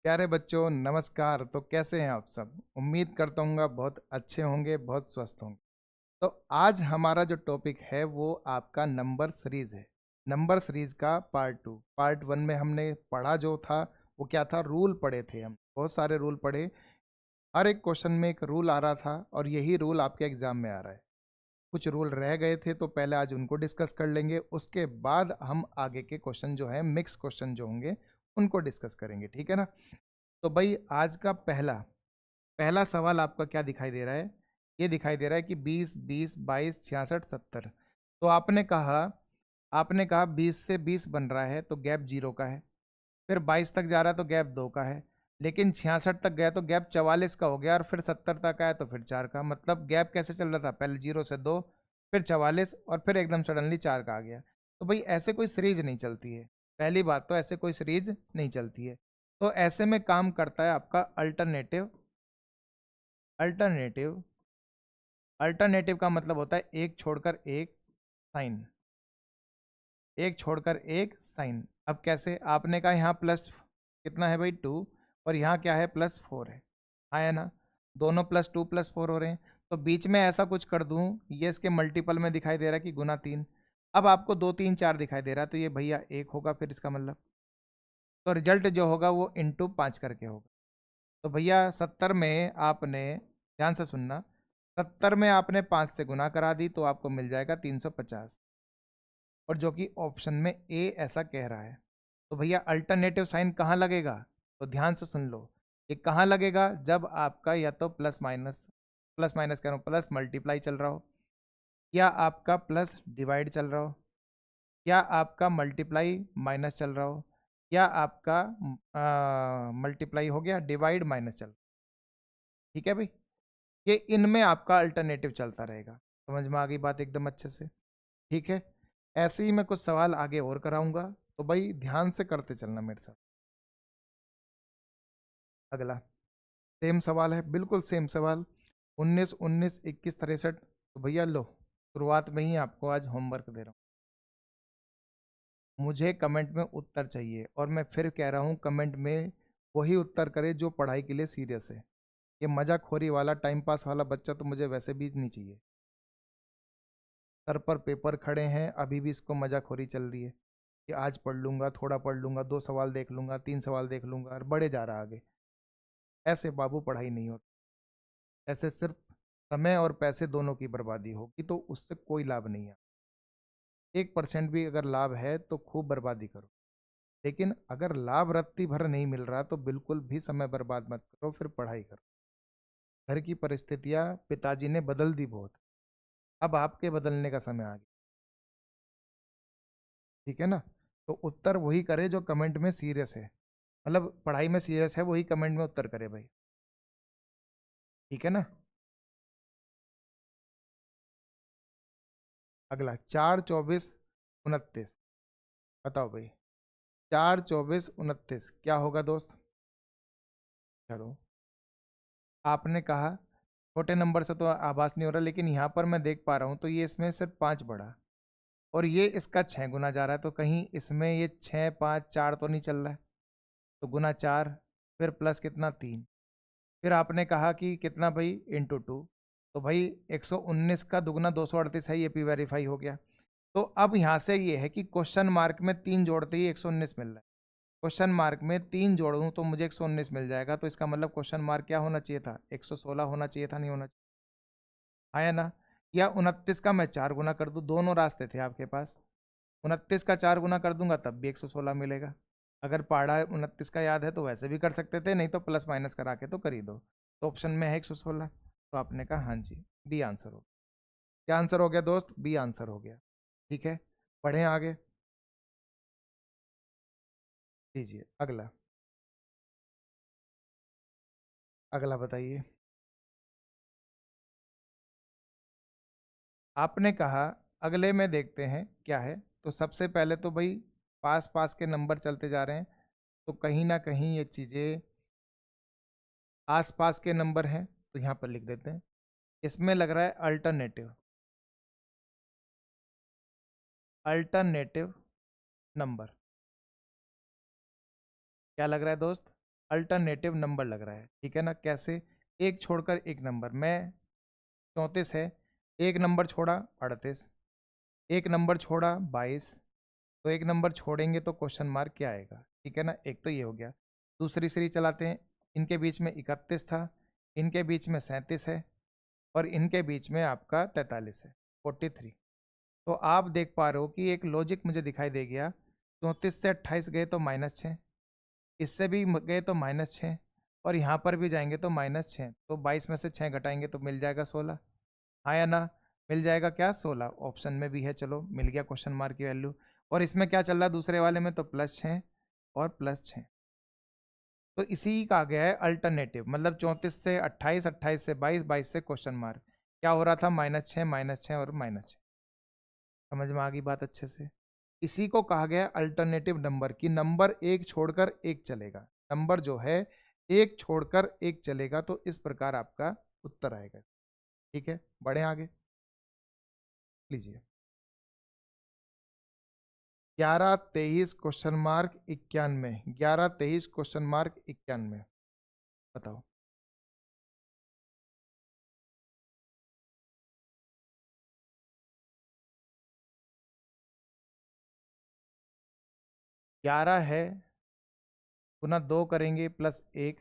प्यारे बच्चों नमस्कार। तो कैसे हैं आप सब? उम्मीद करता हूँ बहुत अच्छे होंगे, बहुत स्वस्थ होंगे। तो आज हमारा जो टॉपिक है वो आपका नंबर सीरीज है। नंबर सीरीज का पार्ट 1 में हमने पढ़ा जो था वो क्या था, रूल पढ़े थे। हम बहुत सारे रूल पढ़े। हर एक क्वेश्चन में एक रूल आ रहा था और यही रूल आपके एग्जाम में आ रहा है। कुछ रूल रह गए थे तो पहले आज उनको डिस्कस कर लेंगे, उसके बाद हम आगे के क्वेश्चन जो है मिक्स क्वेश्चन जो होंगे उनको डिस्कस करेंगे, ठीक है ना। तो भाई आज का पहला पहला सवाल आपका क्या दिखाई दे रहा है? ये दिखाई दे रहा है कि 20 20 22 66 70। तो आपने कहा 20 से 20 बन रहा है तो गैप 0 का है। फिर 22 तक जा रहा है तो गैप 2 का है। लेकिन 66 तक गया तो गैप 44 का हो गया, और फिर 70 तक आया तो फिर 4 का। मतलब गैप कैसे चल रहा था, पहले 0 से 2, फिर 44 और फिर एकदम सडनली 4 का आ गया। तो भाई ऐसे कोई सीरीज नहीं चलती है। पहली बात तो ऐसे कोई सीरीज नहीं चलती है। तो ऐसे में काम करता है आपका अल्टरनेटिव। अल्टरनेटिव अल्टरनेटिव का मतलब होता है एक छोड़कर एक साइन, एक छोड़कर एक साइन। अब कैसे? आपने कहा यहाँ प्लस कितना है भाई 2, और यहाँ क्या है +4 है। आया ना? दोनों +2 +4 हो रहे हैं। तो बीच में ऐसा कुछ कर दूं, ये इसके मल्टीपल में दिखाई दे रहा है कि गुना 3। अब आपको 2 3 4 दिखाई दे रहा है तो ये भैया 1 होगा, फिर इसका मतलब तो रिजल्ट जो होगा वो ×5 करके होगा। तो भैया 70 में आपने, ध्यान से सुनना, 70 में आपने 5 से गुना करा दी तो आपको मिल जाएगा 350, और जो कि ऑप्शन में ए ऐसा कह रहा है। तो भैया अल्टरनेटिव साइन कहाँ लगेगा? तो ध्यान से सुन लो। ये कहाँ लगेगा? जब आपका या तो प्लस माइनस कह रहा हूँ, प्लस मल्टीप्लाई चल रहा हो, या आपका प्लस डिवाइड चल रहा हो, या आपका मल्टीप्लाई माइनस चल रहा हो, या आपका मल्टीप्लाई हो गया डिवाइड माइनस चल रहा हो। ठीक है भाई, ये इनमें आपका अल्टरनेटिव चलता रहेगा। समझ में आ गई बात एकदम अच्छे से? ठीक है। ऐसे ही मैं कुछ सवाल आगे और कराऊंगा, तो भाई ध्यान से करते चलना मेरे साथ। अगला सेम सवाल है, बिल्कुल सेम सवाल। 19 19 21 63। तो भैया लो, शुरुआत में ही आपको आज होमवर्क दे रहा हूँ। मुझे कमेंट में उत्तर चाहिए, और मैं फिर कह रहा हूँ कमेंट में वही उत्तर करे जो पढ़ाई के लिए सीरियस है। ये मजाखोरी वाला टाइम पास वाला बच्चा तो मुझे वैसे भी नहीं चाहिए। सर पर पेपर खड़े हैं, अभी भी इसको मजाखोरी चल रही है कि आज पढ़ लूंगा, थोड़ा पढ़ लूंगा, 2 सवाल देख लूंगा, 3 सवाल देख लूंगा, और बढ़े जा रहा आगे। ऐसे बाबू पढ़ाई नहीं होती। ऐसे सिर्फ समय और पैसे दोनों की बर्बादी होगी, तो उससे कोई लाभ नहीं है। 1% भी अगर लाभ है तो खूब बर्बादी करो, लेकिन अगर लाभ रत्ती भर नहीं मिल रहा तो बिल्कुल भी समय बर्बाद मत करो, फिर पढ़ाई करो। घर की परिस्थितियां पिताजी ने बदल दी बहुत, अब आपके बदलने का समय आ गया। ठीक है ना? तो उत्तर वही करे जो कमेंट में सीरियस है, मतलब पढ़ाई में सीरियस है, वही कमेंट में उत्तर करे भाई। ठीक है ना? अगला 4 24 29। बताओ भाई, 4 24 29 क्या होगा दोस्त? चलो, आपने कहा छोटे नंबर से तो आभास नहीं हो रहा, लेकिन यहाँ पर मैं देख पा रहा हूँ तो ये इसमें सिर्फ 5 बढ़ा, और ये इसका 6 गुना जा रहा है, तो कहीं इसमें ये 6 5 4 तो नहीं चल रहा है। तो गुना 4, फिर प्लस कितना 3, फिर आपने कहा कि कितना भाई ×2। तो भाई 119 का दुगना 238 है, ये भी वेरीफाई हो गया। तो अब यहाँ से ये है कि क्वेश्चन मार्क में 3 जोड़ते ही 119 मिल रहा है। क्वेश्चन मार्क में 3 जोड़ूं तो मुझे 119 मिल जाएगा, तो इसका मतलब क्वेश्चन मार्क क्या होना चाहिए था? 116 होना चाहिए था, नहीं होना चाहिए? आया ना? या 29 का मैं 4 गुना कर दूं, दोनों रास्ते थे आपके पास। 29 का 4 गुना कर दूंगा तब भी 116 मिलेगा। अगर पहाड़ा 29 का याद है तो वैसे भी कर सकते थे, नहीं तो प्लस माइनस करा के तो कर ही दो। तो ऑप्शन में है 116। तो आपने कहा हाँ जी, बी आंसर हो। क्या आंसर हो गया दोस्त? बी आंसर हो गया। ठीक है, पढ़ें आगे। लीजिए अगला। अगला बताइए। आपने कहा अगले में देखते हैं क्या है। तो सबसे पहले तो भाई पास पास के नंबर चलते जा रहे हैं, तो कहीं ना कहीं ये चीज़ें आस पास के नंबर हैं, तो यहाँ पर लिख देते हैं। इसमें लग रहा है अल्टरनेटिव, अल्टरनेटिव नंबर। क्या लग रहा है दोस्त? अल्टरनेटिव नंबर लग रहा है, ठीक है ना। कैसे? एक छोड़कर एक नंबर, मैं 34 है, एक नंबर छोड़ा 38, एक नंबर छोड़ा 22, तो एक नंबर छोड़ेंगे तो क्वेश्चन मार्क क्या आएगा, ठीक है ना। एक तो ये हो गया। दूसरी सीरीज चलाते हैं, इनके बीच में 31 था, इनके बीच में 37 है, और इनके बीच में आपका 43 है, 43। तो आप देख पा रहे हो कि एक लॉजिक मुझे दिखाई दे गया। 34 से 28 गए तो -6, इससे भी गए तो -6, और यहाँ पर भी जाएंगे तो -6, तो 22 में से 6 घटाएंगे तो मिल जाएगा 16। हाँ या ना? मिल जाएगा क्या? 16 ऑप्शन में भी है। चलो मिल गया क्वेश्चन मार्क की वैल्यू। और इसमें क्या चल रहा है दूसरे वाले में? तो +6 और +6। तो इसी का आ गया है अल्टरनेटिव, मतलब 34 से 28, 28 से 22, 22 से क्वेश्चन मार्क। क्या हो रहा था? -6, -6 और -6। समझ में आ गई बात अच्छे से? इसी को कहा गया अल्टरनेटिव नंबर, कि नंबर एक छोड़कर एक चलेगा। नंबर जो है एक छोड़कर एक चलेगा, तो इस प्रकार आपका उत्तर आएगा। ठीक है, बढ़े आगे। लीजिए 11 23 क्वेश्चन मार्क 91, 11 23 क्वेश्चन मार्क 91, बताओ। 11 है, गुना 2 करेंगे +1,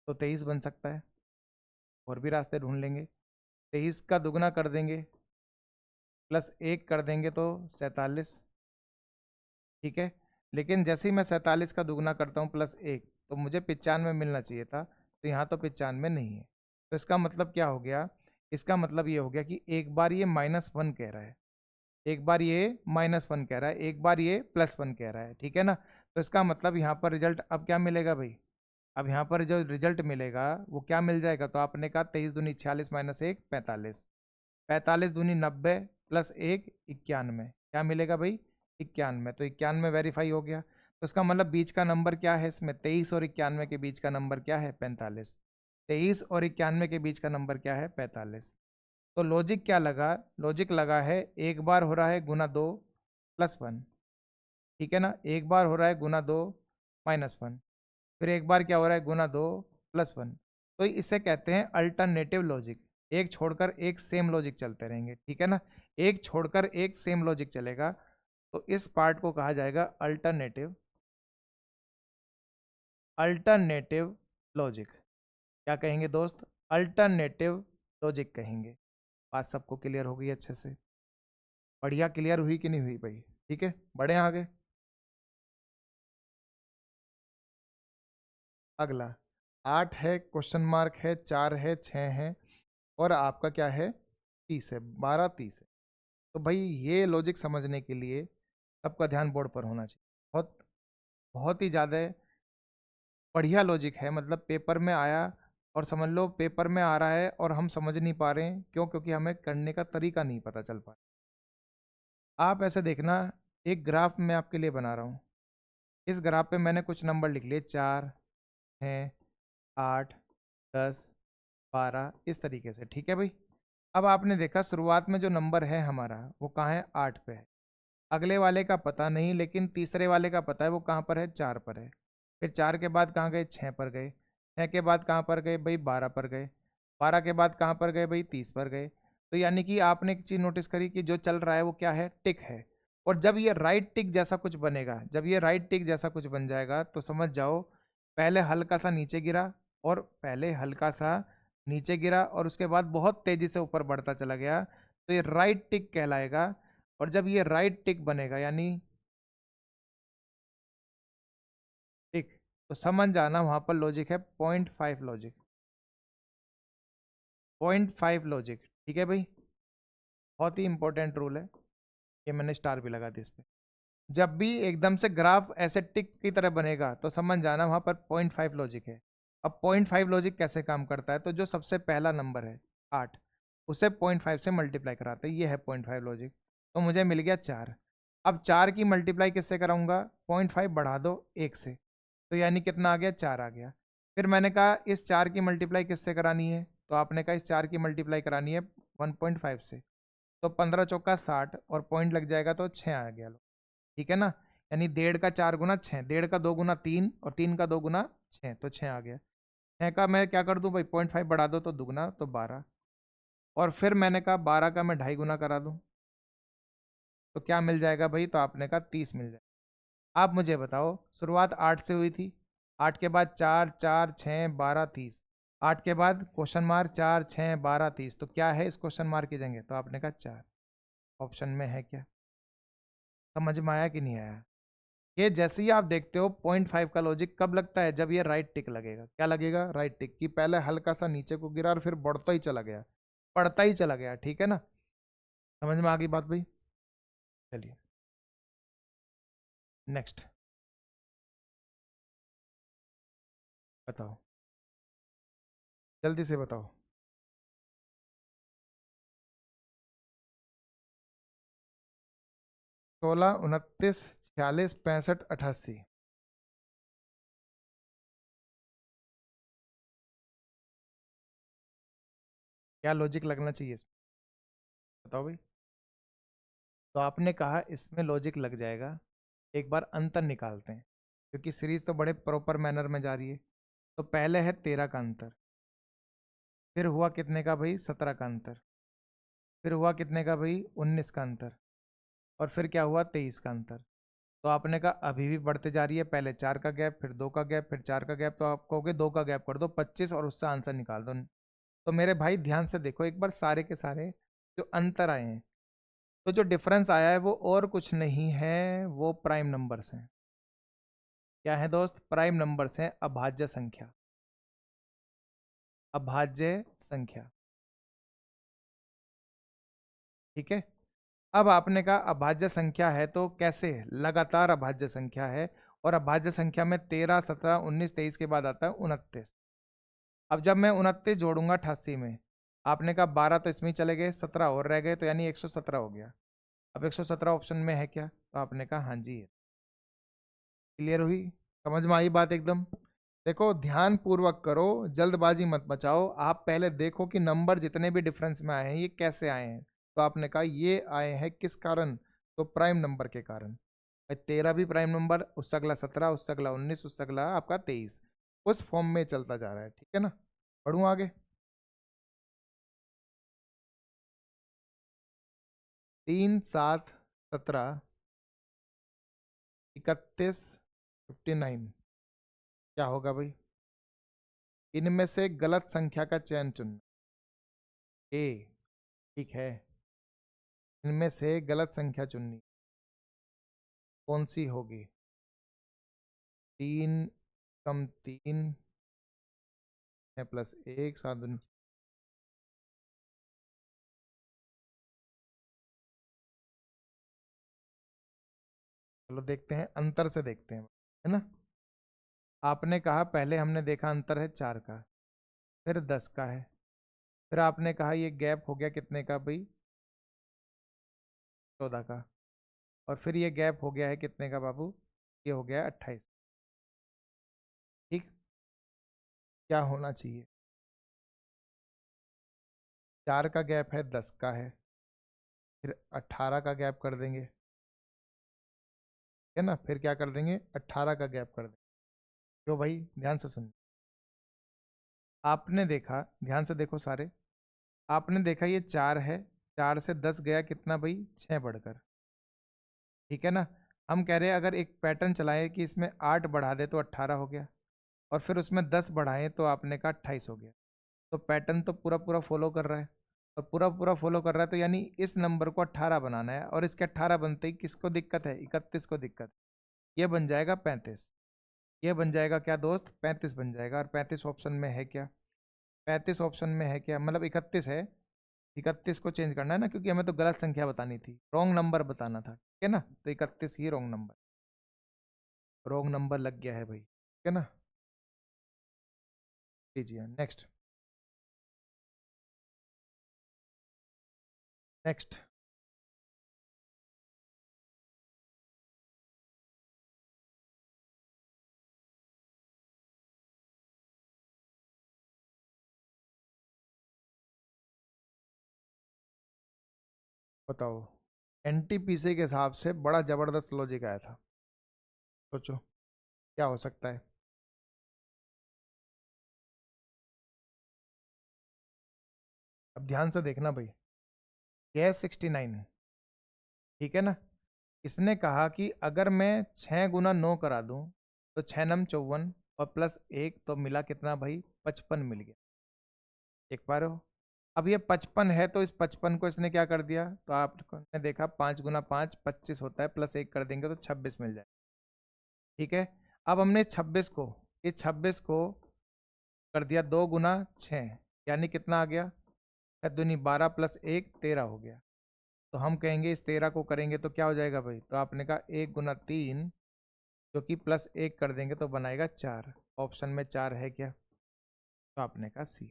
तो 23 बन सकता है। और भी रास्ते ढूंढ लेंगे। 23 का दुगना कर देंगे, +1 कर देंगे तो 47, ठीक है। लेकिन जैसे ही मैं 47 का दुगना करता हूँ +1, तो मुझे 95 मिलना चाहिए था, तो यहाँ तो 95 नहीं है। तो इसका मतलब क्या हो गया? इसका मतलब ये हो गया कि एक बार ये -1 कह रहा है, एक बार ये -1 कह रहा है, एक बार ये +1 कह रहा है, ठीक है ना। तो इसका मतलब यहाँ पर रिजल्ट अब क्या मिलेगा भाई? अब यहाँ पर जो रिजल्ट मिलेगा वो क्या मिल जाएगा? तो आपने कहा 23 दूनी 46 -1 45, 45 दूनी 90 +1 91, क्या मिलेगा भाई? 91। तो 91 वेरीफाई हो गया। तो इसका मतलब बीच का नंबर क्या है इसमें? 23 और 91 के बीच का नंबर क्या है? 45। 23 और 91 के बीच का नंबर क्या है? 45। तो लॉजिक क्या लगा? लॉजिक लगा है एक बार हो रहा है गुना 2 +1, ठीक है ना। एक बार हो रहा है गुना 2 -1, फिर एक बार क्या हो रहा है? गुना 2 +1। तो इसे कहते हैं अल्टरनेटिव लॉजिक। एक छोड़कर एक सेम लॉजिक चलते रहेंगे, ठीक है ना। एक छोड़कर एक सेम लॉजिक चलेगा, तो इस पार्ट को कहा जाएगा अल्टरनेटिव, अल्टरनेटिव लॉजिक। क्या कहेंगे दोस्त? अल्टरनेटिव लॉजिक कहेंगे। बात सबको क्लियर हो गई अच्छे से? बढ़िया क्लियर हुई कि नहीं हुई भाई? ठीक है, बढ़े आगे। अगला 8 है, क्वेश्चन मार्क है, 4 है, 6 है, और आपका क्या है? 30 है, 12 30 है। तो भाई ये लॉजिक समझने के लिए सबका ध्यान बोर्ड पर होना चाहिए। बहुत बहुत ही ज़्यादा बढ़िया लॉजिक है, मतलब पेपर में आया, और समझ लो पेपर में आ रहा है और हम समझ नहीं पा रहे हैं। क्यों? क्योंकि हमें करने का तरीका नहीं पता चल पा रहा। आप ऐसे देखना, एक ग्राफ मैं आपके लिए बना रहा हूँ। इस ग्राफ पे मैंने कुछ नंबर लिख लिए, 4 6 8 10 12, इस तरीके से, ठीक है भाई। अब आपने देखा शुरुआत में जो नंबर है हमारा वो कहाँ है? 8 पे है। अगले वाले का पता नहीं, लेकिन तीसरे वाले का पता है, वो कहाँ पर है? 4 पर है। फिर 4 के बाद कहाँ गए? 6 पर गए। 6 के बाद कहाँ पर गए भाई? 12 पर गए। 12 के बाद कहाँ पर गए भाई? 30 पर गए। तो यानी कि आपने एक चीज़ नोटिस करी कि जो चल रहा है वो क्या है? टिक है। और जब ये राइट टिक जैसा कुछ बनेगा, जब ये राइट टिक जैसा कुछ बन जाएगा, तो समझ जाओ पहले हल्का सा नीचे गिरा, और पहले हल्का सा नीचे गिरा, और उसके बाद बहुत तेजी से ऊपर बढ़ता चला गया, तो ये राइट टिक कहलाएगा। और जब ये राइट टिक बनेगा, यानी टिक, तो समझ जाना वहां पर लॉजिक है 0.5 लॉजिक, 0.5 लॉजिक, ठीक है भाई। बहुत ही इंपॉर्टेंट रूल है, ये मैंने स्टार भी लगा दी इस पे। जब भी एकदम से ग्राफ ऐसे टिक की तरह बनेगा, तो समझ जाना वहां पर 0.5 लॉजिक है। अब 0.5 लॉजिक कैसे काम करता है? तो जो सबसे पहला नंबर है 8, उसे 0.5 से मल्टीप्लाई कराते हैं, ये है 0.5 लॉजिक। तो मुझे मिल गया 4। अब 4 की मल्टीप्लाई किससे कराऊंगा? 0.5 बढ़ा दो 1 से, तो यानी कितना आ गया? 4 आ गया। फिर मैंने कहा इस 4 की मल्टीप्लाई किससे करानी है? तो आपने कहा इस 4 की मल्टीप्लाई करानी है 1.5 से। तो 15 चौका 60, और पॉइंट लग जाएगा तो 6 आ गया लो, ठीक है ना। यानी 1.5 का 4 गुना 6, 1.5 का 2 गुना 3 और 3 का 2 गुना 6, तो 6 आ गया। 6 का मैं क्या कर दूं भाई, 0.5 बढ़ा दो तो दुगना, तो 12। और फिर मैंने कहा 12 का मैं 2.5 गुना करा दूं तो क्या मिल जाएगा भाई, तो आपने कहा 30 मिल जाएगा। आप मुझे बताओ, शुरुआत 8 से हुई थी, 8 के बाद 4, 4, 6, 12, 30, 8 के बाद क्वेश्चन मार्क, 4, 6, 12, 30, तो क्या है इस क्वेश्चन मार्क की जगह, तो आपने कहा 4। ऑप्शन में है क्या? समझ में आया कि नहीं आया? ये जैसे ही आप देखते हो 0.5 का लॉजिक कब लगता है, जब ये राइट टिक लगेगा। क्या लगेगा? राइट टिक, की पहले हल्का सा नीचे को गिरा और फिर बढ़ता ही चला गया, पढ़ता ही चला गया। ठीक है ना? समझ में आ गई बात भाई? चलिए नेक्स्ट बताओ, जल्दी से बताओ। 16, 29, 46, 65, 88। क्या लॉजिक लगना चाहिए इसमें, बताओ भाई। तो आपने कहा इसमें लॉजिक लग जाएगा, एक बार अंतर निकालते हैं, क्योंकि सीरीज तो बड़े प्रॉपर मैनर में जा रही है। तो पहले है 13 का अंतर, फिर हुआ कितने का भाई, 17 का अंतर, फिर हुआ कितने का भाई, 19 का अंतर, और फिर क्या हुआ, 23 का अंतर। तो आपने कहा अभी भी बढ़ते जा रही है, पहले 4 का गैप, फिर 2 का गैप, फिर 4 का गैप, तो आप कहोगे 2 का गैप कर दो 25 और उससे आंसर निकाल दो। तो मेरे भाई ध्यान से देखो एक बार, सारे के सारे जो अंतर आए हैं, तो जो डिफरेंस आया है वो और कुछ नहीं है, वो प्राइम नंबर्स हैं। क्या है दोस्त? प्राइम नंबर्स हैं, अभाज्य संख्या, अभाज्य संख्या। ठीक है? अब आपने कहा अभाज्य संख्या है, तो कैसे, लगातार अभाज्य संख्या है, और अभाज्य संख्या में 13, 17, 19, 23 के बाद आता है 29। अब जब मैं 29 जोड़ूंगा 88 में, आपने कहा 12 तो इसमें ही चले गए, 17 और रह गए, तो यानी 117 हो गया। अब 117 ऑप्शन में है क्या, तो आपने कहा हाँ जी है। क्लियर हुई? समझ में आई बात एकदम? देखो ध्यान पूर्वक करो, जल्दबाजी मत बचाओ। आप पहले देखो कि नंबर जितने भी डिफरेंस में आए हैं ये कैसे आए हैं। तो आपने कहा ये आए हैं किस कारण, तो प्राइम नंबर के कारण। भाई 13 भी प्राइम नंबर, उससे अगला 17, उससे अगला 19, उससे अगला आपका 23, उस फॉर्म में चलता जा रहा है। ठीक है ना? पढ़ूं आगे? 3, 7, 17, 31, 59। क्या होगा भाई? इनमें से गलत संख्या का चयन चुनना। ए, ठीक है, इनमें से गलत संख्या चुननी, कौन सी होगी? 3 कम 3 प्लस 1 7। चलो देखते हैं, अंतर से देखते हैं, है ना? आपने कहा पहले हमने देखा अंतर है 4 का, फिर 10 का है, फिर आपने कहा ये गैप हो गया कितने का भाई, 14 का, और फिर ये गैप हो गया है कितने का बाबू, ये हो गया 28। ठीक, क्या होना चाहिए? 4 का गैप है, 10 का है, फिर 18 का गैप कर देंगे, है ना? फिर क्या कर देंगे, 18 का गैप कर देंगे। क्यों भाई, ध्यान से सुन। आपने देखा, ध्यान से देखो सारे, आपने देखा ये 4 है, 4 से 10 गया कितना भाई, 6 बढ़कर। ठीक है ना? हम कह रहे हैं अगर एक पैटर्न चलाए कि इसमें 8 बढ़ा दे तो 18 हो गया, और फिर उसमें 10 बढ़ाएं तो आपने कहा 28 हो गया। तो पैटर्न तो पूरा पूरा फॉलो कर रहा है, और पूरा पूरा फॉलो कर रहा है, तो यानी इस नंबर को 18 बनाना है, और इसके 18 बनते ही किसको दिक्कत है, 31 को दिक्कत। ये बन जाएगा 35। ये बन जाएगा क्या दोस्त, 35 बन जाएगा। और 35 ऑप्शन में है क्या, 35 ऑप्शन में है क्या, मतलब 31 है, 31 को चेंज करना है ना, क्योंकि हमें तो गलत संख्या बतानी थी, रॉन्ग नंबर बताना था। ठीक है ना? तो 31 ही रॉन्ग नंबर, रॉन्ग नंबर लग गया है भाई। ठीक है ना? लीजिए नेक्स्ट, नेक्स्ट बताओ। एनटीपीसी के हिसाब से बड़ा जबरदस्त लॉजिक आया था। सोचो क्या हो सकता है। अब ध्यान से देखना भाई, ये 69, ठीक है ना। इसने कहा कि अगर मैं 6 गुना 9 करा दूं तो 6 नम 54 और प्लस 1 तो मिला कितना भाई, 55 मिल गया। देख पा रहे हो। अब ये 55 है तो इस 55 को इसने क्या कर दिया, तो आपने देखा 5 गुना 5 25 होता है, प्लस 1 कर देंगे तो 26 मिल जाए। ठीक है। अब हमने 26 को, इस 26 को कर दिया 2 गुना 6, यानी कितना आ गया, 6 दूनी 12 प्लस 1 13 हो गया। तो हम कहेंगे इस 13 को करेंगे तो क्या हो जाएगा भाई, तो आपने कहा 1 गुना 3, जो कि प्लस 1 कर देंगे तो बनाएगा 4। ऑप्शन में 4 है क्या, तो आपने कहा सी।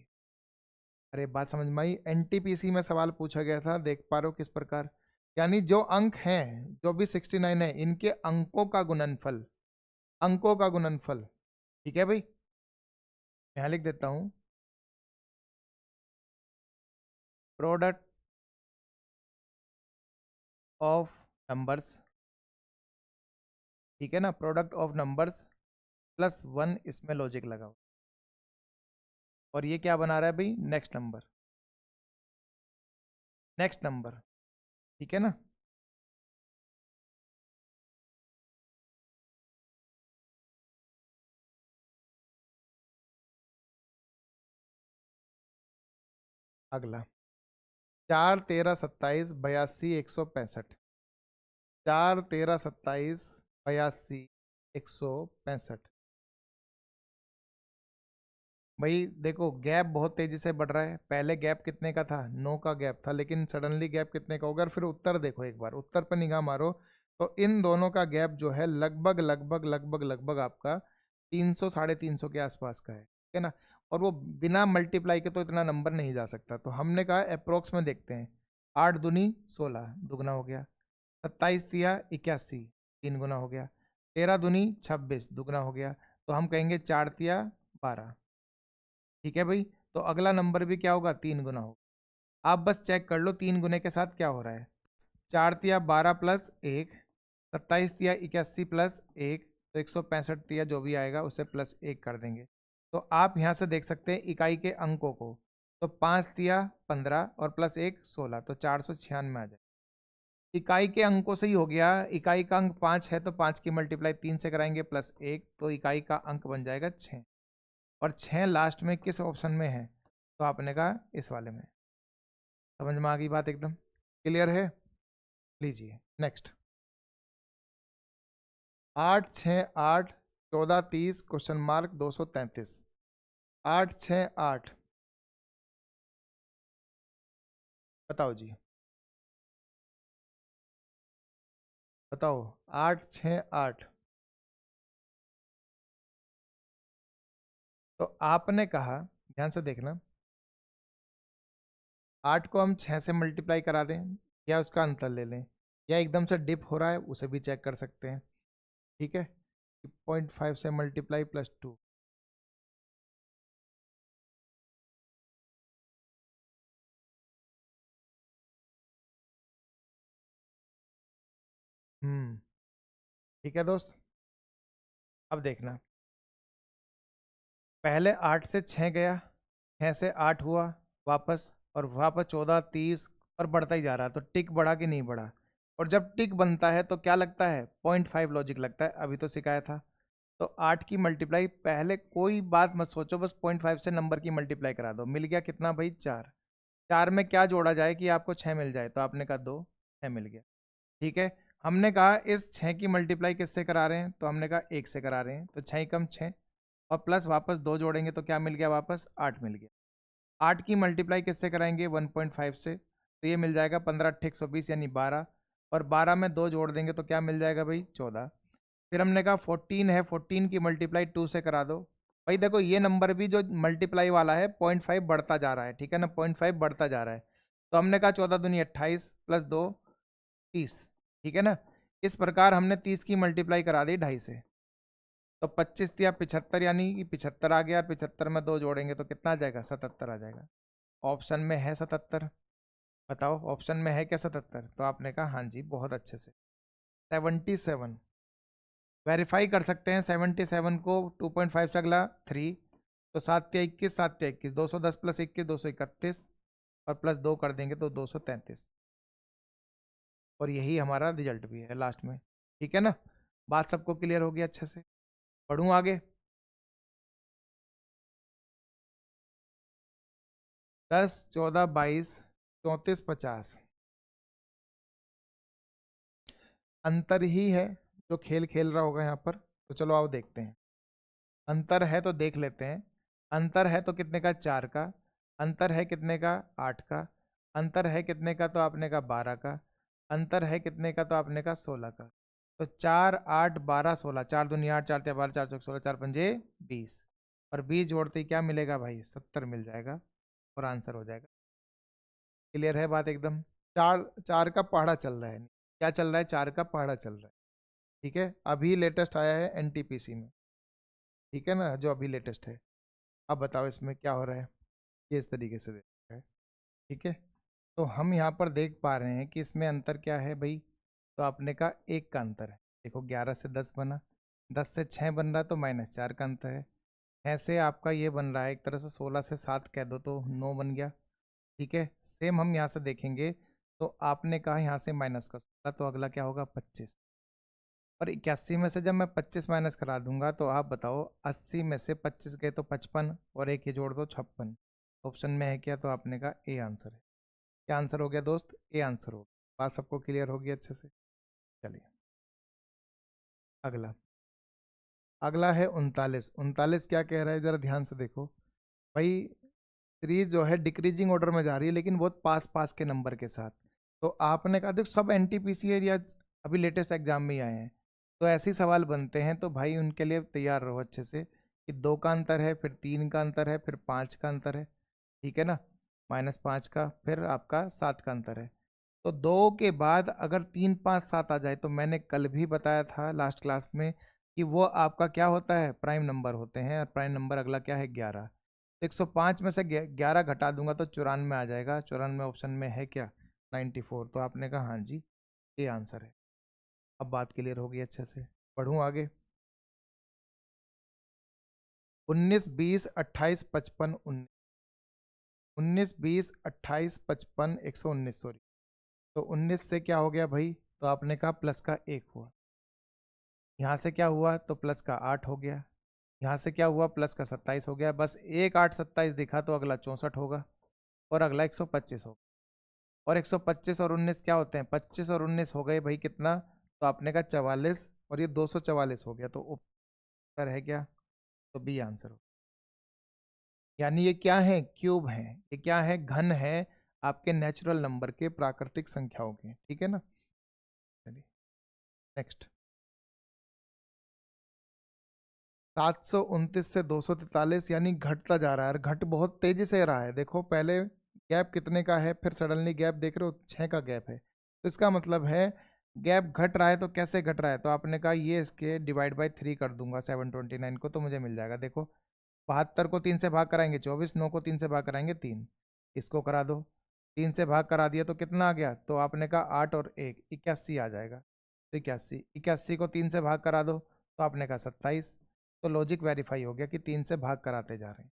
अरे बात समझ में आई। एनटीपीसी में सवाल पूछा गया था, देख पा रहे हो किस प्रकार, यानी जो अंक हैं, जो भी 69 है, इनके अंकों का गुणनफल, अंकों का गुणनफल। ठीक है भाई, यहां लिख देता हूं, प्रोडक्ट ऑफ नंबर्स, ठीक है ना, प्रोडक्ट ऑफ नंबर्स प्लस 1, इसमें लॉजिक लगाओ। और ये क्या बना रहा है भाई, नेक्स्ट नंबर, नेक्स्ट नंबर, ठीक है ना। अगला, 4 13 27 82 165, 4 13 27 82 165। भाई देखो गैप बहुत तेजी से बढ़ रहा है, पहले गैप कितने का था, 9 का गैप था, लेकिन सडनली गैप कितने का होगा। फिर उत्तर देखो एक बार, उत्तर पर निगाह मारो, तो इन दोनों का गैप जो है लगभग लगभग लगभग लगभग आपका 300 350 के आसपास का है, ठीक है ना। और वो बिना मल्टीप्लाई के तो इतना नंबर नहीं जा सकता, तो हमने कहा अप्रोक्स में देखते हैं। 8 दूनी 16, दुगना हो गया। 27 तिया 81, 3 गुना हो गया। 13 दूनी 26, दुगना हो गया। तो हम कहेंगे 4 तिया 12, ठीक है भाई। तो अगला नंबर भी क्या होगा, 3 गुना होगा। आप बस चेक कर लो 3 गुने के साथ क्या हो रहा है। 4 तिया 12 प्लस 1, 27 तिया 81 प्लस 1, तो 165 तिया जो भी आएगा उसे प्लस 1 कर देंगे। तो आप यहाँ से देख सकते हैं इकाई के अंकों को, तो 5 तिया 15 और प्लस 1 16, तो 496 आ जाए। इकाई के अंकों से ही हो गया। इकाई का अंक 5 है तो 5 की मल्टीप्लाई 3 से कराएंगे प्लस 1, तो इकाई का अंक बन जाएगा 6। और 6 लास्ट में किस ऑप्शन में है, तो आपने कहा इस वाले में। समझ में आ गई बात, एकदम क्लियर है। लीजिए नेक्स्ट, 8 6 8 14 30 क्वेश्चन मार्क 233। 8 6 8, बताओ जी, बताओ। 8 6 8, तो आपने कहा, ध्यान से देखना, 8 को हम 6 से मल्टीप्लाई करा दें, या उसका अंतर ले लें, या एकदम से डिप हो रहा है उसे भी चेक कर सकते हैं। ठीक है, 0.5 से मल्टीप्लाई प्लस 2। ठीक है दोस्त। अब देखना, पहले 8 से 6 गया, 6 से 8 हुआ वापस, और वापस 14 30, और बढ़ता ही जा रहा है। तो टिक बढ़ा कि नहीं बढ़ा, और जब टिक बनता है तो क्या लगता है, 0.5 लॉजिक लगता है, अभी तो सिखाया था। तो 8 की मल्टीप्लाई, पहले कोई बात मत सोचो, बस 0.5 से नंबर की मल्टीप्लाई करा दो, मिल गया कितना भाई, 4। 4 में क्या जोड़ा जाए कि आपको 6 मिल जाए, तो आपने कहा 2, 6 मिल गया। ठीक है। हमने कहा इस 6 की मल्टीप्लाई किससे करा रहे हैं, तो हमने कहा 1 से करा रहे हैं, तो 6 कम 6, और प्लस वापस 2 जोड़ेंगे तो क्या मिल गया, वापस 8 मिल गया। 8 की मल्टीप्लाई किससे कराएंगे, 1.5 से, तो ये मिल जाएगा 15 8 120 यानी 12, और 12 में 2 जोड़ देंगे तो क्या मिल जाएगा भाई, 14। फिर हमने कहा 14 है, 14 की मल्टीप्लाई 2 से करा दो। भाई देखो ये नंबर भी जो मल्टीप्लाई वाला है 0.5 बढ़ता जा रहा है, ठीक है ना, 0.5 बढ़ता जा रहा है। तो हमने कहा 14 दूनी 28 प्लस 2 30, ठीक है ना। इस प्रकार हमने 30 की मल्टीप्लाई करा दी 2.5 से, तो 25 या 75, यानी कि 75 आ गया, और 75 में 2 जोड़ेंगे तो कितना आ जाएगा, 77 आ जाएगा। ऑप्शन में है 77, बताओ ऑप्शन में है क्या 77, तो आपने कहा हाँ जी बहुत अच्छे से, 77। वेरीफाई कर सकते हैं 77 को 2.5 से अगला 3, तो 7 या 21, 210 प्लस 21 231, और प्लस 2 कर देंगे तो 233, और यही हमारा रिजल्ट भी है लास्ट में। ठीक है ना, बात सबको क्लियर होगी अच्छे से। पढ़ूँ आगे। 10 14 22 34 50 अंतर ही है जो खेल खेल रहा होगा यहाँ पर। तो चलो आओ देखते हैं। अंतर है तो देख लेते हैं। अंतर है तो कितने का, 4 का। अंतर है कितने का, 8 का। अंतर है कितने का, तो आपने का 12 का। अंतर है कितने का, तो आपने का 16 का। तो 4 8 12 16, 4 दूनी 8, 4 3 12, 4 चौक 16, 4 पंजे 20, और 20 जोड़ते ही क्या मिलेगा भाई, 70 मिल जाएगा, और आंसर हो जाएगा। क्लियर है बात एकदम। चार चार का पहाड़ा चल रहा है, क्या चल रहा है, 4 का पहाड़ा चल रहा है। ठीक है, अभी लेटेस्ट आया है एनटीपीसी में। ठीक है ना, जो अभी लेटेस्ट है। अब बताओ इसमें क्या हो रहा है, ये इस तरीके से देखा है। ठीक है, तो हम यहाँ पर देख पा रहे हैं कि इसमें अंतर क्या है भाई। तो आपने का 1 का अंतर है। देखो 11 से 10 बना, 10 से 6 बन रहा है तो -4 का अंतर है। 6 से आपका ये बन रहा है एक तरह से, 16 से 7 कह दो तो 9 बन गया। ठीक है, सेम हम यहाँ से देखेंगे, तो आपने कहा यहाँ से माइनस का 16, तो अगला क्या होगा 25, और 81 में से जब मैं 25 माइनस करा दूंगा तो आप बताओ, 80 में से 25 गए तो 55, और एक ये जोड़ दो 56। ऑप्शन में है क्या, तो आपने कहा ए आंसर है। क्या आंसर हो गया दोस्त, ए आंसर हो गया। बात सबको क्लियर होगी अच्छे से। चलिए अगला। अगला है 39। 39 क्या कह रहा है, जरा ध्यान से देखो भाई। सीरीज जो है डिक्रीजिंग ऑर्डर में जा रही है, लेकिन बहुत पास पास के नंबर के साथ। तो आपने कहा देखो सब एनटीपीसी एरिया अभी लेटेस्ट एग्जाम में ही आए हैं, तो ऐसे ही सवाल बनते हैं, तो भाई उनके लिए तैयार रहो अच्छे से, कि 2 का अंतर है, फिर 3 का अंतर है, फिर 5 का अंतर है। ठीक है ना, -5 का, फिर आपका 7 का अंतर है। तो 2 के बाद अगर 3 5 7 आ जाए, तो मैंने कल भी बताया था लास्ट क्लास में कि वो आपका क्या होता है, प्राइम नंबर होते हैं, और प्राइम नंबर अगला क्या है, 11। 105 में से 11 घटा दूंगा तो 94 आ जाएगा। 94 ऑप्शन में है क्या, 94। तो आपने कहा हाँ जी, ये आंसर है। अब बात क्लियर होगी अच्छे से। पढ़ूँ आगे। 19 20 28 55 19 20 28 55 119, सॉरी। तो 19 से क्या हो गया भाई, तो आपने कहा प्लस का 1 हुआ। यहाँ से क्या हुआ, तो प्लस का 8 हो गया। यहाँ से क्या हुआ, प्लस का 27 हो गया। बस एक 8 27 दिखा तो अगला 64 होगा, और अगला 125 होगा। और 125 और 19 क्या होते हैं, 25 और 19 हो गए भाई कितना, तो आपने कहा 44, और ये 244 हो गया। तो उत्तर है क्या, तो बी आंसर हो। यानी ये क्या है, क्यूब है। ये क्या है, घन है आपके नेचुरल नंबर के, प्राकृतिक संख्याओं के। ठीक है ना, चलिए नेक्स्ट। 729 से 243, यानी घटता जा रहा है, और घट बहुत तेजी से रहा है। देखो पहले गैप कितने का है, फिर सडनली गैप देख रहे हो 6 का गैप है, तो इसका मतलब है गैप घट रहा है। तो कैसे घट रहा है, तो आपने कहा ये इसके डिवाइड बाई 3 कर दूंगा 729 को, तो मुझे मिल जाएगा। देखो 72 को 3 से भाग कराएंगे 24, 9 को 3 से भाग कराएंगे 3, इसको करा दो। 3 से भाग करा दिया तो कितना आ गया, तो आपने कहा 8 और 1 81 आ जाएगा। तो 81, 81 को 3 से भाग करा दो, तो आपने कहा 27। तो लॉजिक वेरीफाई हो गया कि 3 से भाग कराते जा रहे हैं।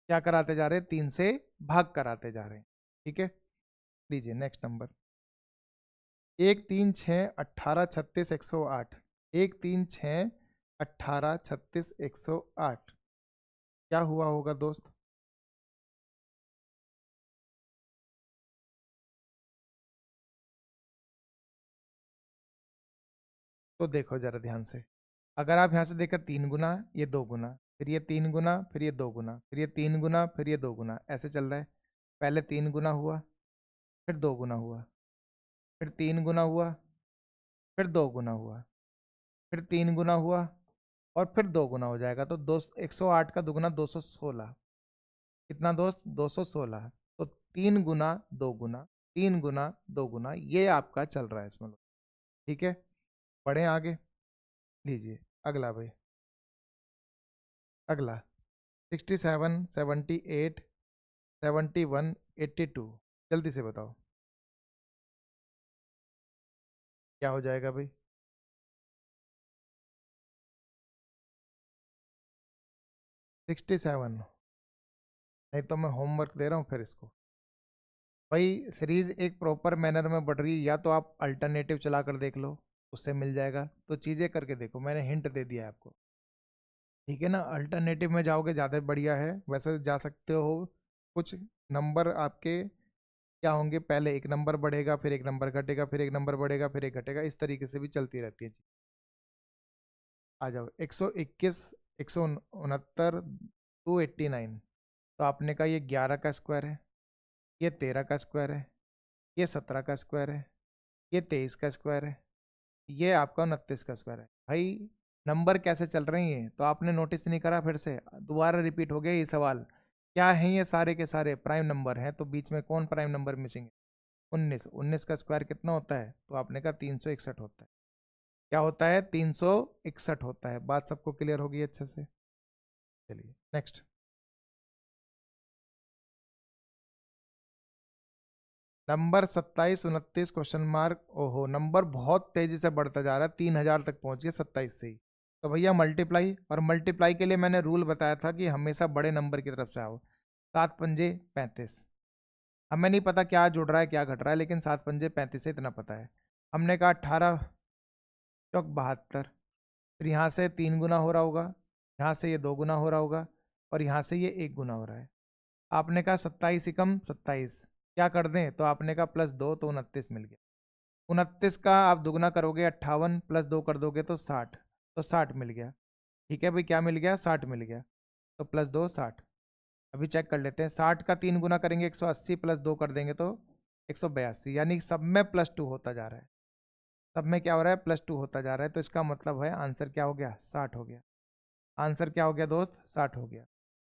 क्या कराते जा रहे हैं, 3 से भाग कराते जा रहे हैं। ठीक है, लीजिए नेक्स्ट नंबर। 1 3 6 18 36 108। 1 3 6 18 36 108, क्या हुआ होगा दोस्त। तो देखो जरा ध्यान से, अगर आप यहाँ से देखा 3 गुना, ये 2 गुना, फिर ये 3 गुना, फिर ये 2 गुना, फिर ये 3 गुना, फिर ये 2 गुना, ऐसे चल रहा है। पहले 3 गुना हुआ, फिर 2 गुना हुआ, फिर 3 गुना हुआ, फिर 2 गुना हुआ, फिर 3 गुना हुआ, और फिर 2 गुना हो जाएगा। तो दो 108 का दुगुना 216, कितना दोस्त, 216। तो 3 गुना 2 गुना, 3 गुना 2 गुना, ये आपका चल रहा है इसमें। ठीक है, बढ़े आगे। लीजिए अगला भाई। अगला 67 78 71 82, जल्दी से बताओ क्या हो जाएगा भाई। 67। नहीं तो मैं होमवर्क दे रहा हूँ फिर इसको। भाई सीरीज एक प्रॉपर मैनर में बढ़ रही है, या तो आप अल्टरनेटिव चला कर देख लो, उससे मिल जाएगा। तो चीज़ें करके देखो, मैंने हिंट दे दिया है आपको, ठीक है ना। अल्टरनेटिव में जाओगे ज़्यादा बढ़िया है, वैसे जा सकते हो। कुछ नंबर आपके क्या होंगे, पहले एक नंबर बढ़ेगा, फिर एक नंबर घटेगा, फिर एक नंबर बढ़ेगा, फिर एक घटेगा, इस तरीके से भी चलती रहती है चीज़। आ जाओ 121, 169, 289। तो आपने कहा ये 11 का स्क्वायर है, ये 13 का स्क्वायर है, ये 17 का स्क्वायर है, ये 23 का स्क्वायर है, ये आपका 29 का स्क्वायर है। भाई नंबर कैसे चल रहे हैं, ये तो आपने नोटिस नहीं करा। फिर से दोबारा रिपीट हो गया ये सवाल। क्या है, ये सारे के सारे प्राइम नंबर हैं, तो बीच में कौन प्राइम नंबर मिसिंग है? 19। 19 का स्क्वायर कितना होता है? तो आपने कहा 361 होता है। क्या होता है? 361 होता है। बात सबको क्लियर होगी अच्छे से? चलिए नेक्स्ट। Number 27, 29 question mark. ओहो, नंबर बहुत तेजी से बढ़ता जा रहा है, 3000 तक पहुंच गया 27 से ही। तो भैया मल्टीप्लाई, और मल्टीप्लाई के लिए मैंने रूल बताया था कि हमेशा बड़े नंबर की तरफ से आओ। 7 पंजे 35। हमें नहीं पता क्या जुड़ रहा है क्या घट रहा है, लेकिन 7 पंजे 35 से इतना पता है। हमने कहा 18 चौक 72। फिर यहाँ से 3 गुना हो रहा होगा, यहाँ से ये 2 गुना हो रहा होगा, और यहाँ से ये 1 गुना हो रहा है। आपने कहा 27 एकम 27, क्या कर दें? तो आपने कहा +2, तो 29 मिल गया। 29 का आप दुगना करोगे 58, +2 कर दोगे तो 60, तो 60 मिल गया। ठीक है भाई, क्या मिल गया? 60 मिल गया। तो +2 60। अभी चेक कर लेते हैं, 60 का 3 गुना करेंगे 180, +2 कर देंगे तो 182। यानी सब में +2 होता जा रहा है। सब में क्या हो रहा है? +2 होता जा रहा है। तो इसका मतलब है आंसर क्या हो गया? 60 हो गया। आंसर क्या हो गया दोस्त? 60 हो गया।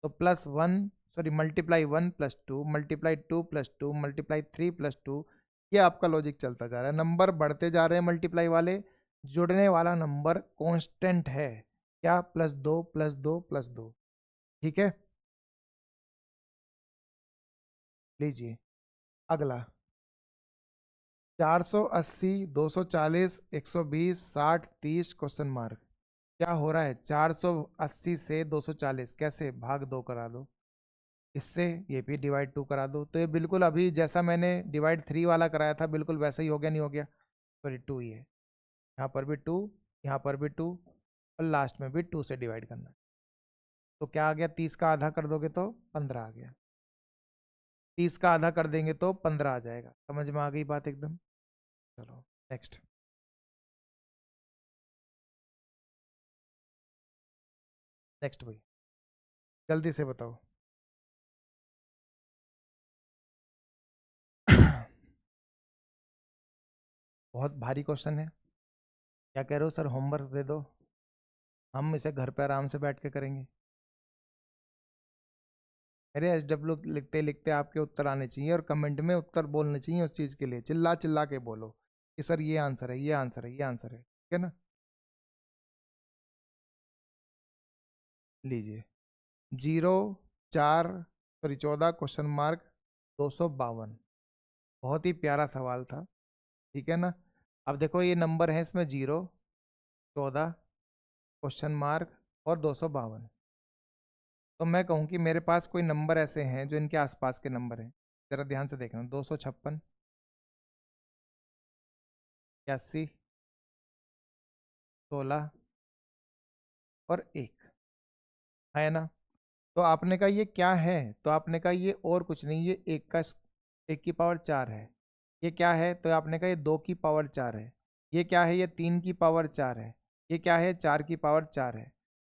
तो +1, सॉरी मल्टीप्लाई 1 +2, मल्टीप्लाई 2 +2, मल्टीप्लाई 3 +2। ये आपका लॉजिक चलता जा रहा है, नंबर बढ़ते जा रहे हैं मल्टीप्लाई वाले। जुड़ने वाला नंबर कांस्टेंट है, क्या? +2 +2 +2। ठीक है, लीजिए अगला। 480, 240, 120, 60, 30 क्वेश्चन मार्क। क्या हो रहा है? 480 से 240 कैसे? भाग 2 करा दो, इससे ये भी डिवाइड 2 करा दो। तो ये बिल्कुल अभी जैसा मैंने डिवाइड 3 वाला कराया था, बिल्कुल वैसा ही हो गया, नहीं हो गया? सॉरी 2 ही है, यहाँ पर भी 2, यहाँ पर भी 2, और लास्ट में भी 2 से डिवाइड करना है। तो क्या आ गया? 30 का आधा कर दोगे तो 15 आ गया। 30 का आधा कर देंगे तो 15 आ जाएगा। समझ में आ गई बात एकदम? चलो नेक्स्ट। नेक्स्ट भाई, जल्दी से बताओ। बहुत भारी क्वेश्चन है। क्या कह रहे हो सर, होमवर्क दे दो, हम इसे घर पे आराम से बैठ के करेंगे। अरे SW लिखते लिखते आपके उत्तर आने चाहिए, और कमेंट में उत्तर बोलने चाहिए उस चीज़ के लिए, चिल्ला चिल्ला के बोलो कि सर ये आंसर है, ये आंसर है, ये आंसर है, ठीक है ना। लीजिए 0, 4, सॉरी 14 क्वेश्चन मार्क 252। बहुत ही प्यारा सवाल था, ठीक है ना। अब देखो ये नंबर है, इसमें 0, 14 क्वेश्चन मार्क और 252। तो मैं कहूँ कि मेरे पास कोई नंबर ऐसे हैं जो इनके आसपास के नंबर हैं। जरा ध्यान से देखना, 256, 81, 16 और 1, है ना। तो आपने कहा ये क्या है? तो आपने कहा ये और कुछ नहीं, ये 1 की पावर 4 है। ये क्या है? तो आपने कहा ये 2 की पावर 4 है। ये क्या है? ये 3 की पावर 4 है। ये क्या है? 4 की पावर 4 है।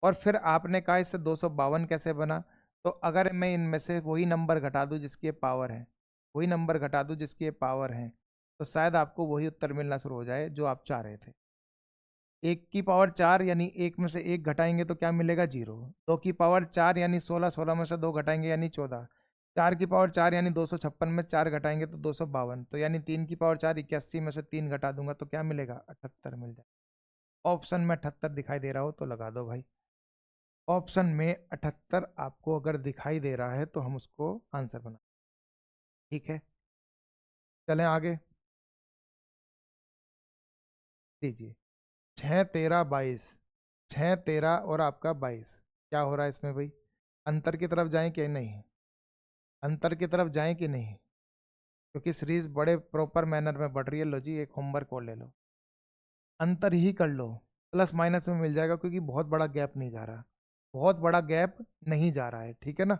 और फिर आपने कहा इससे 252 कैसे बना? तो अगर मैं इनमें से वही नंबर घटा दूं जिसकी ये पावर है, वही नंबर घटा दूं जिसकी ये पावर है, तो शायद आपको वही उत्तर मिलना शुरू हो जाए जो आप चाह रहे थे। 1 की पावर 4 यानी एक में से एक घटाएंगे तो क्या मिलेगा? 0। 2 की पावर 4 यानी 16, 16 में से 2 घटाएंगे यानी 14। 4 की पावर 4 यानी 256 में 4 घटाएंगे तो 252। तो यानी 3 की पावर 4 81 में से 3 घटा दूंगा तो क्या मिलेगा? 78 मिल जाए। ऑप्शन में 78 दिखाई दे रहा हो तो लगा दो भाई। ऑप्शन में 78 आपको अगर दिखाई दे रहा है तो हम उसको आंसर बना, ठीक है। चलें आगे, लीजिए 6, 13, 22। 6, 13 और आपका 22, क्या हो रहा है इसमें भाई? अंतर की तरफ जाएं कि नहीं, अंतर की तरफ जाएं कि नहीं, क्योंकि सीरीज बड़े प्रॉपर मैनर में बढ़ रही है। लो जी एक होमवर्क और ले लो, अंतर ही कर लो, प्लस माइनस में मिल जाएगा, क्योंकि बहुत बड़ा गैप नहीं जा रहा, बहुत बड़ा गैप नहीं जा रहा है, ठीक है ना।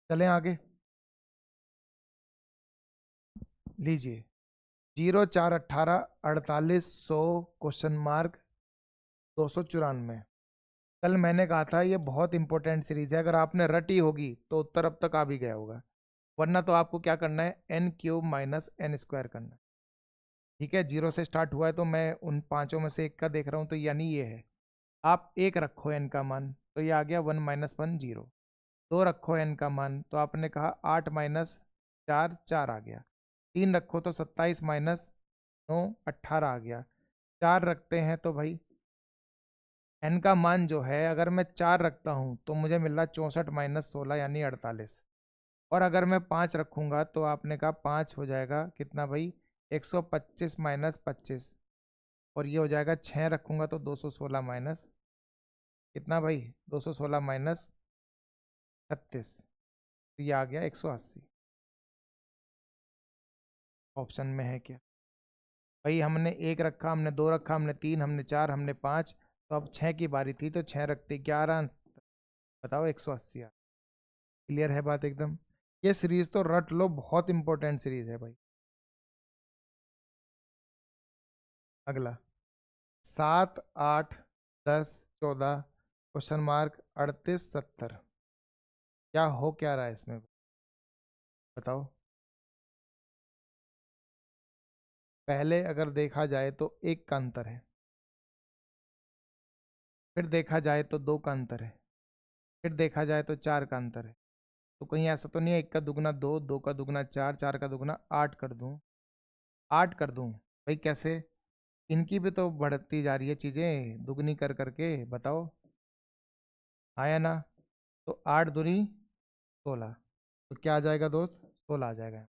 चलें आगे, लीजिए 0 4 18 48 100 क्वेश्चन मार्क 294। कल मैंने कहा था ये बहुत इंपॉर्टेंट सीरीज है, अगर आपने रटी होगी तो उत्तर अब तक आ भी गया होगा, वरना तो आपको क्या करना है, n cube minus n square करना है। ठीक है, 0 से स्टार्ट हुआ है तो मैं उन पांचों में से एक का देख रहा हूँ, तो यानी ये है। आप एक रखो एन का मान, तो ये आ गया 1 - 1 0। दो रखो एन का मान, तो आपने कहा 8 - 4 4 आ गया। तीन रखो तो 27 - 9 18 आ गया। चार रखते हैं तो भाई एन का मान जो है, अगर मैं 4 रखता हूं तो मुझे मिल रहा 64 - 16 यानी 48। और अगर मैं 5 रखूंगा तो आपने कहा 5 हो जाएगा कितना भाई, 125 - 25। और ये हो जाएगा 6 रखूंगा तो 216 माइनस कितना भाई, 216 - 36। तो ये आ गया 180। ऑप्शन में है क्या भाई, हमने एक रखा, हमने दो रखा, हमने तीन, हमने चार, हमने पाँच, तो अब 6 की बारी थी तो 6 रखते 11। बताओ 180। क्लियर है बात एकदम। ये सीरीज तो रट लो, बहुत इंपॉर्टेंट सीरीज है भाई। अगला 7 8 10 14 क्वेश्चन मार्क 38 70। क्या हो क्या रहा है इसमें, बताओ। पहले अगर देखा जाए तो एक का अंतर है, फिर देखा जाए तो दो का अंतर है, फिर देखा जाए तो चार का अंतर है। तो कहीं ऐसा तो नहीं है एक का दुगना दो, दो का दुगना चार, चार का दुगना आठ कर दूं, आठ कर दूं भाई कैसे, इनकी भी तो बढ़ती जा रही है चीजें दुगनी कर करके, बताओ आया ना। तो 8 दूनी 16, तो क्या आ जाएगा दोस्त, 16 आ जाएगा,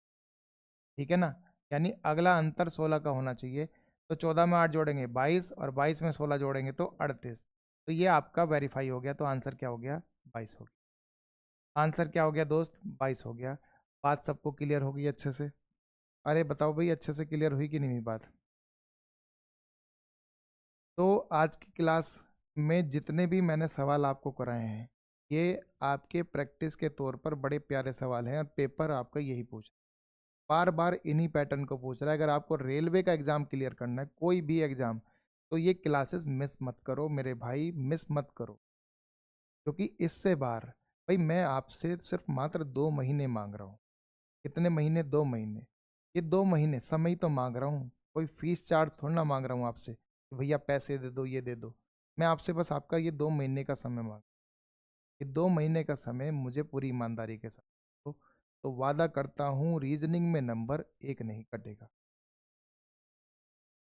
ठीक है ना। यानी अगला अंतर 16 का होना चाहिए। तो 14 में 8 जोड़ेंगे 22, और 22 में 16 जोड़ेंगे तो 38। तो ये आपका वेरीफाई हो गया, तो आंसर क्या हो गया, 22 हो गया। आंसर क्या हो गया दोस्त, 22 हो गया। बात सबको क्लियर होगी अच्छे से। अरे बताओ भाई अच्छे से क्लियर हुई कि नहीं हुई बात। तो आज की क्लास में जितने भी मैंने सवाल आपको कराए हैं, ये आपके प्रैक्टिस के तौर पर बड़े प्यारे सवाल हैं, और पेपर आपका यही पूछ बार बार इन्हीं पैटर्न को पूछ रहा है। अगर आपको रेलवे का एग्जाम क्लियर करना है, कोई भी एग्जाम, तो ये क्लासेस मिस मत करो मेरे भाई, मिस मत करो। क्योंकि इससे बार भाई मैं आपसे सिर्फ मात्र 2 महीने मांग रहा हूँ। कितने महीने, 2 महीने। ये 2 महीने समय तो मांग रहा हूँ, कोई फीस चार्ज थोड़ा ना मांग रहा हूँ आपसे कि भैया पैसे दे दो, ये दे दो। मैं आपसे बस आपका ये 2 महीने का समय मांग, ये 2 महीने का समय मुझे पूरी ईमानदारी के साथ दो। तो वादा करता हूँ रीजनिंग में नंबर एक नहीं कटेगा।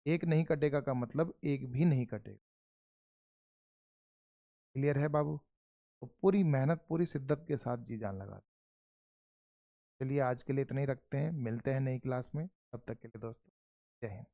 एक नहीं कटेगा का मतलब एक भी नहीं कटेगा। क्लियर है बाबू। तो पूरी मेहनत पूरी शिद्दत के साथ जी जान लगा। चलिए आज के लिए इतना ही रखते हैं, मिलते हैं नई क्लास में, तब तक के लिए दोस्तों जय हिंद।